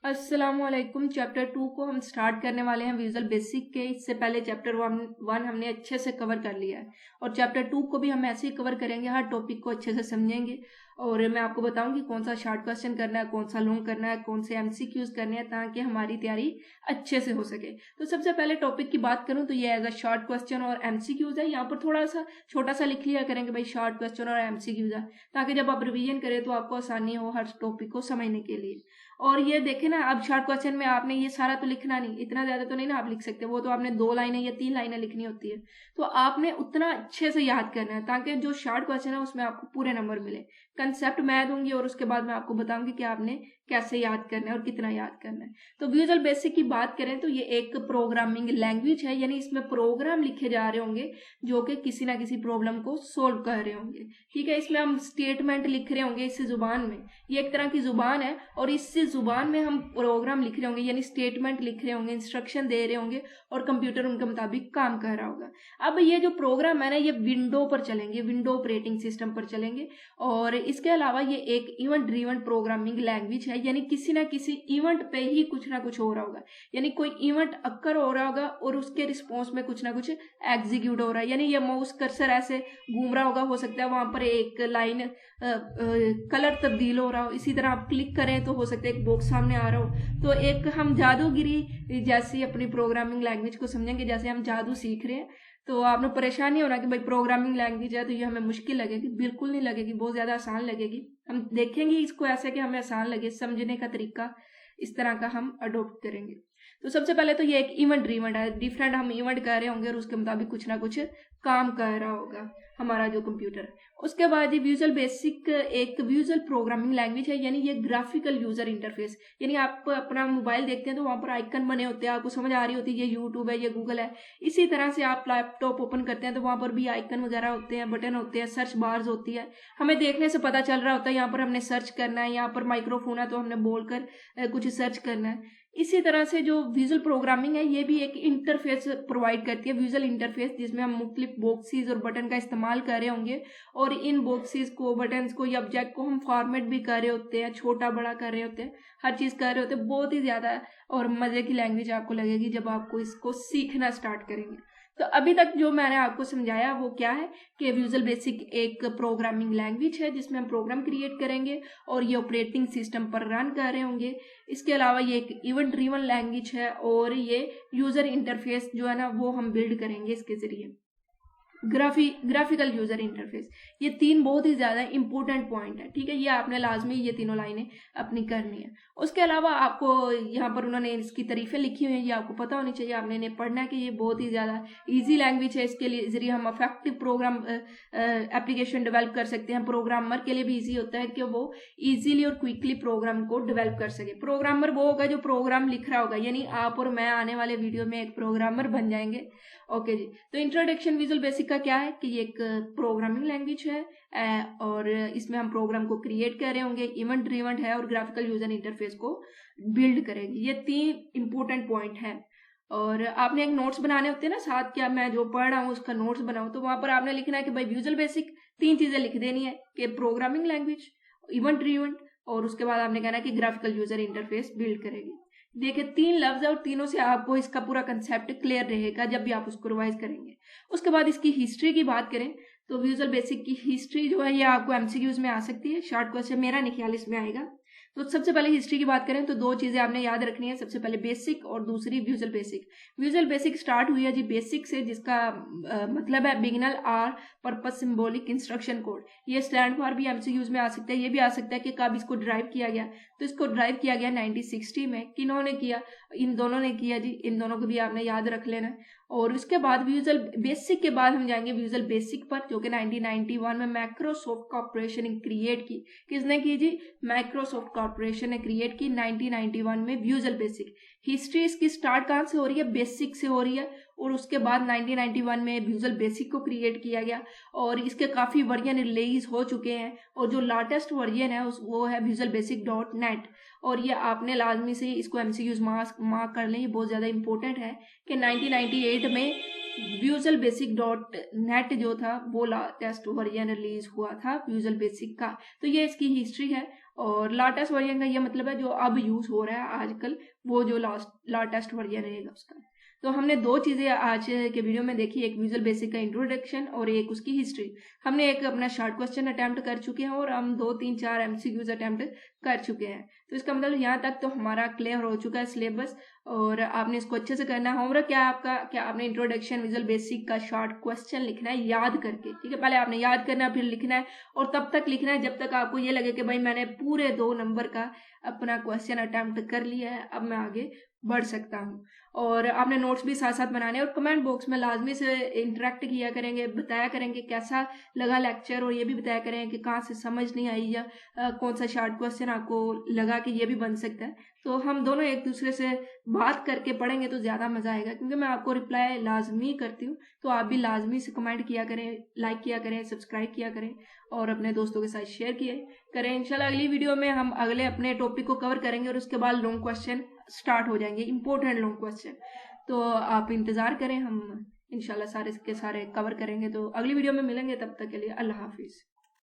अस्सलामुअलैकुम। चैप्टर 2 को हम स्टार्ट करने वाले हैं विजुअल बेसिक के। इससे पहले चैप्टर 1 हमने अच्छे से कवर कर लिया है और चैप्टर 2 को भी हम ऐसे ही कवर करेंगे, हर टॉपिक को अच्छे से समझेंगे और मैं आपको बताऊंगी कौन सा शॉर्ट क्वेश्चन करना है, कौन सा लॉन्ग करना है, कौन से एमसीक्यूज करने हैं ताकि हमारी तैयारी अच्छे से हो सके। तो सबसे पहले टॉपिक की बात करूं तो ये आएगा शॉर्ट क्वेश्चन और एमसीक्यूज है। यहाँ पर थोड़ा सा छोटा सा लिख लिया करेंगे भाई शॉर्ट क्वेश्चन और एमसीक्यूज है, ताकि जब आप रिवीजन करें तो आपको आसानी हो हर टॉपिक को समझने के लिए। और ये देखे ना, अब शॉर्ट क्वेश्चन में आपने ये सारा तो लिखना नहीं, इतना ज्यादा तो नहीं ना आप लिख सकते, वो तो आपने 2 लाइनें या 3 लाइनें लिखनी होती है। तो आपने उतना अच्छे से याद करना है ताकि जो शॉर्ट क्वेश्चन है उसमें आपको पूरे नंबर मिले। कंसेप्ट मैं दूंगी और उसके बाद मैं आपको बताऊंगी कि आपने कैसे याद करना है और कितना याद करना है। तो विजुअल बेसिक की बात करें तो ये एक प्रोग्रामिंग लैंग्वेज है, यानी इसमें प्रोग्राम लिखे जा रहे होंगे जो कि किसी ना किसी प्रॉब्लम को सोल्व कर रहे होंगे। ठीक है, इसमें हम स्टेटमेंट लिख रहे होंगे इस जुबान में, ये एक तरह की जुबान है और इस जुबान में हम प्रोग्राम लिख रहे होंगे यानी स्टेटमेंट लिख रहे होंगे, इंस्ट्रक्शन दे रहे होंगे और कंप्यूटर उनके मुताबिक काम कर रहा होगा। अब ये जो प्रोग्राम है ना, ये विंडो पर चलेंगे, विंडो ऑपरेटिंग सिस्टम पर चलेंगे। और इसके अलावा ये एक इवेंट ड्रिवन प्रोग्रामिंग लैंग्वेज है, यानी किसी ना किसी इवेंट पे ही कुछ ना कुछ हो रहा होगा, यानी कोई इवेंट अक्कर हो रहा होगा और उसके रिस्पॉन्स में कुछ ना कुछ एग्जीक्यूट हो रहा है। यानी ये माउस कर्सर ऐसे घूम रहा होगा, हो सकता है वहां पर एक लाइन कलर तब्दील हो रहा हो, इसी तरह आप क्लिक करें तो हो सकता है एक बॉक्स सामने आ रहा हो। तो एक हम जादूगिरी जैसी अपनी प्रोग्रामिंग लैंग्वेज को समझेंगे, जैसे हम जादू सीख रहे हैं। तो आपने परेशान नहीं होना कि भाई प्रोग्रामिंग लैंग्वेज है तो ये हमें मुश्किल लगेगी, बिल्कुल नहीं लगेगी, बहुत ज्यादा आसान लगेगी। हम देखेंगे इसको ऐसे कि हमें आसान लगे, समझने का तरीका इस तरह का हम अडोप्ट करेंगे। तो सबसे पहले तो ये एक इवेंट ड्रिवन है, डिफरेंट हम इवेंट कर रहे होंगे और उसके मुताबिक कुछ ना कुछ काम कर रहा होगा हमारा जो कंप्यूटर। उसके बाद ये विजुअल बेसिक एक विजुअल प्रोग्रामिंग लैंग्वेज है, यानी ये ग्राफिकल यूजर इंटरफेस। यानी आप अपना मोबाइल देखते हैं तो वहां पर आइकन बने होते हैं, आपको समझ आ रही होती है ये यूट्यूब है, ये गूगल है। इसी तरह से आप लैपटॉप ओपन करते हैं तो वहां पर भी आइकन वगैरह होते हैं, बटन होते हैं, सर्च बार्स होती है। हमें देखने से पता चल रहा होता है यहाँ पर हमने सर्च करना है, यहाँ पर माइक्रोफोन है तो हमने बोलकर कुछ सर्च करना है। इसी तरह से जो विजुअल प्रोग्रामिंग है ये भी एक इंटरफेस प्रोवाइड करती है, विजुअल इंटरफेस, जिसमें हम मुख्तलिफ बॉक्सेस और बटन का इस्तेमाल कर रहे होंगे और इन बॉक्सेस को, बटन्स को या ऑब्जेक्ट को हम फॉर्मेट भी कर रहे होते हैं, छोटा बड़ा कर रहे होते हैं, हर चीज कर रहे होते हैं। बहुत ही ज्यादा और मजे की लैंग्वेज आपको लगेगी जब आपको इसको सीखना स्टार्ट करेंगे। तो अभी तक जो मैंने आपको समझाया वो क्या है कि विजुअल बेसिक एक प्रोग्रामिंग लैंग्वेज है जिसमें हम प्रोग्राम क्रिएट करेंगे और ये ऑपरेटिंग सिस्टम पर रन कर रहे होंगे। इसके अलावा ये एक इवेंट ड्रिवन लैंग्वेज है और ये यूजर इंटरफेस जो है ना वो हम बिल्ड करेंगे इसके जरिए। ग्राफिकल यूजर इंटरफेस, ये 3 बहुत ही ज्यादा इंपॉर्टेंट पॉइंट है। ठीक है, ये आपने लाजमी ये तीनों लाइनें अपनी करनी है। उसके अलावा आपको यहाँ पर उन्होंने इसकी तारीफें लिखी हुई हैं, ये आपको पता होनी चाहिए, आपने इन्हें पढ़ना है कि ये बहुत ही ज्यादा इजी लैंग्वेज है। इसके लिए जरिए हम इफेक्टिव प्रोग्राम एप्लीकेशन डेवलप कर सकते हैं। प्रोग्रामर के लिए भी ईजी होता है कि वो इजीली और क्विकली प्रोग्राम को डेवलप कर सके। प्रोग्रामर वो होगा जो प्रोग्राम लिख रहा होगा, यानी आप और मैं आने वाले वीडियो में एक प्रोग्रामर बन जाएंगे। ओके जी, तो इंट्रोडक्शन विजुअल बेसिक का क्या है कि ये एक प्रोग्रामिंग लैंग्वेज है और इसमें हम प्रोग्राम को क्रिएट कर रहे होंगे, इवेंट ड्रिवन है और ग्राफिकल यूजर इंटरफेस को बिल्ड करेगी। ये 3 इंपॉर्टेंट पॉइंट है। और आपने एक नोट्स बनाने होते हैं ना साथ, क्या मैं जो पढ़ रहा हूँ उसका नोट्स बनाऊं, तो वहां पर आपने लिखना है कि भाई विजुअल बेसिक 3 चीजें लिख देनी है कि प्रोग्रामिंग लैंग्वेज, इवेंट ड्रिवन और उसके बाद आपने कहना है कि ग्राफिकल यूजर इंटरफेस बिल्ड करेगी। देखिए 3 लफ्ज है और तीनों से आपको इसका पूरा कंसेप्ट क्लियर रहेगा जब भी आप उसको रिवाइज करेंगे। उसके बाद इसकी हिस्ट्री की बात करें तो विजुअल बेसिक की हिस्ट्री जो है ये आपको एमसीक्यूज में आ सकती है, शॉर्ट क्वेश्चन मेरा नहीं ख्याल इसमें आएगा। तो सबसे पहले हिस्ट्री की बात करें तो 2 चीजें आपने याद रखनी है, सबसे पहले बेसिक और दूसरी visual basic. Visual basic start हुई है जी बेसिक से, जिसका मतलब है beginner all purpose symbolic instruction code. ये स्टैंड फॉर भी एमसीक्यूज में आ सकता है, ये भी आ सकता है कि कब इसको ड्राइव किया गया। तो इसको ड्राइव किया गया 1960 में। किन्होंने किया? इन दोनों ने किया जी, इन दोनों को भी आपने याद रख लेना। और उसके बाद विजुअल बेसिक के बाद हम जाएंगे विजुअल बेसिक पर, जो कि 1991 में माइक्रोसॉफ्ट कॉर्पोरेशन ने क्रिएट की। किसने की जी? माइक्रोसॉफ्ट कॉर्पोरेशन ने क्रिएट की 1991 में विजुअल बेसिक। हिस्ट्री इसकी स्टार्ट कहाँ से हो रही है? बेसिक से हो रही है और उसके बाद 1991 में विजुअल बेसिक को क्रिएट किया गया और इसके काफी वर्जन रिलीज हो चुके हैं और जो लेटेस्ट वर्जन है वो है विजुअल बेसिक .NET। और ये आपने लाजमी से इसको एमसीक्यूज मार्क कर लें, ये बहुत ज्यादा इंपॉर्टेंट है कि 1998 में विजुअल बेसिक .NET जो था वो लेटेस्ट वर्जन रिलीज हुआ था विजुअल बेसिक का। तो ये इसकी हिस्ट्री है। और लाटेस्ट वर्जन का ये मतलब है जो अब यूज़ हो रहा है आजकल, वो जो लाटेस्ट वर्जन रहेगा उसका। तो हमने दो चीज़ें आज के वीडियो में देखी, एक विजुअल बेसिक का इंट्रोडक्शन और एक उसकी हिस्ट्री। हमने एक अपना शॉर्ट क्वेश्चन अटैम्प्ट कर चुके हैं और हम 2 3 4 MCQs अटैम्प्ट कर चुके हैं। तो इसका मतलब यहाँ तक तो हमारा क्लियर हो चुका है सिलेबस, और आपने इसको अच्छे से करना है। होमवर्क क्या है आपका, क्या आपने इंट्रोडक्शन विजुअल बेसिक का शॉर्ट क्वेश्चन लिखना है याद करके, ठीक है। पहले आपने याद करना है, फिर लिखना है, और तब तक लिखना है जब तक आपको ये लगे कि भाई मैंने पूरे 2 नंबर का अपना क्वेश्चन अटैम्प्ट कर लिया है, अब मैं आगे बढ़ सकता हूँ। और आपने नोट्स भी साथ साथ बनाने, और कमेंट बॉक्स में लाजमी से इंटरेक्ट किया करेंगे, बताया करेंगे कैसा लगा लेक्चर, और ये भी बताया करेंगे कि कहाँ से समझ नहीं आई या कौन सा शॉर्ट क्वेश्चन आपको लगा कि ये भी बन सकता है। तो हम दोनों एक दूसरे से बात करके पढ़ेंगे तो ज़्यादा मज़ा आएगा, क्योंकि मैं आपको रिप्लाई लाजमी करती हूँ। तो आप भी लाजमी से कमेंट किया करें, लाइक किया करें, सब्सक्राइब किया करें, और अपने दोस्तों के साथ शेयर किए करें। इंशाल्लाह अगली वीडियो में हम अगले अपने टॉपिक को कवर करेंगे, और उसके बाद लॉन्ग क्वेश्चन स्टार्ट हो जाएंगे, इंपॉर्टेंट लॉन्ग क्वेश्चन। तो आप इंतज़ार करें, हम इंशाल्लाह सारे के सारे कवर करेंगे। तो अगली वीडियो में मिलेंगे, तब तक के लिए अल्लाह हाफिज़।